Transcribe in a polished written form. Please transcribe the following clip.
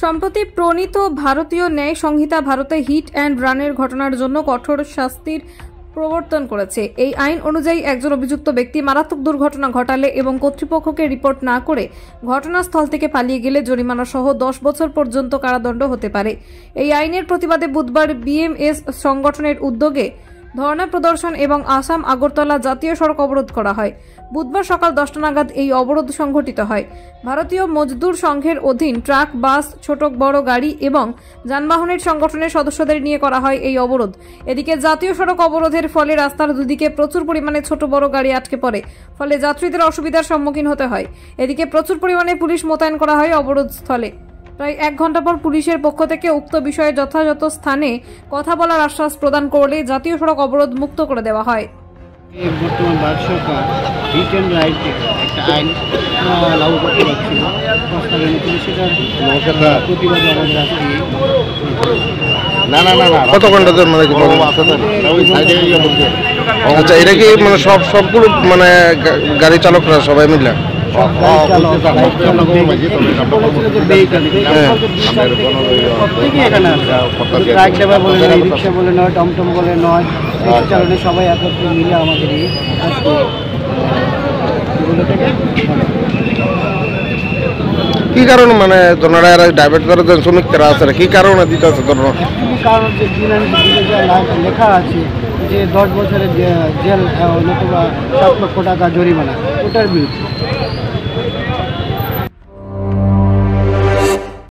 সম্প্রতি প্রণীত ভারতীয় ন্যায় সংহিতা ভারতে হিট অ্যান্ড রানের ঘটনার জন্য কঠোর শাস্তির প্রবর্তন করেছে। এই আইন অনুযায়ী একজন অভিযুক্ত ব্যক্তি মারাত্মক দুর্ঘটনা ঘটালে এবং কর্তৃপক্ষকে রিপোর্ট না করে ঘটনাস্থল থেকে পালিয়ে গেলে জরিমানা সহ 10 বছর পর্যন্ত কারাদণ্ড হতে পারে। এই আইনের প্রতিবাদে বুধবার বিএমএস সংগঠনের উদ্যোগে ধর্ণা প্রদর্শন এবং আসাম আগরতলা জাতীয় সড়ক অবরোধ করা হয়। বুধবার সকাল 10টা নাগাদ এই অবরোধ সংঘটিত হয়। ভারতীয় মজদুর সংঘের অধীন ট্রাক, বাস, ছোট বড় গাড়ি এবং যানবাহনের সংগঠনের সদস্যদের নিয়ে করা হয় এই অবরোধ। এদিকে জাতীয় সড়ক অবরোধের ফলে রাস্তার দুদিকে প্রচুর পরিমাণে ছোট বড় গাড়ি আটকে পড়ে, ফলে যাত্রীদের অসুবিধার সম্মুখীন হতে হয়। এদিকে প্রচুর পরিমাণে পুলিশ মোতায়েন করা হয় অবরোধ স্থলে। প্রায় 1 ঘন্টা পর পুলিশের পক্ষ থেকে উক্ত বিষয়ে যথাযথ স্থানে কথা বলার আশ্বাস প্রদান করলে জাতীয় সড়ক অবরোধ মুক্ত করে দেওয়া হয়। বর্তমান ভারত সরকার হিট অ্যান্ড রাইট একটা আইন লাগু করতে যাচ্ছিল, সেটার প্রতিবাদে আমাদের আজকে কত ঘন্টা ধরে মানে আচ্ছা, এটা কি মানে সবগুলো মানে গাড়ি চালকরা সবাই মিলে ট্রাক ড্রাইভার বলে নয়, রিক্সা বলে নয়, টমটম বলে নয়, চালনে সবাই একত্রে মিলে আমাদের এই কি কারণ মানে তোমরা ডাইভার্ট করে দেন শ্রমিকরা আছে কি কারণে দিতে আছে? কারণ যে লেখা আছে যে 10 বছরের জেল নতুবা 7 লক্ষ টাকা জরিমানা, ওটার বিরুদ্ধে।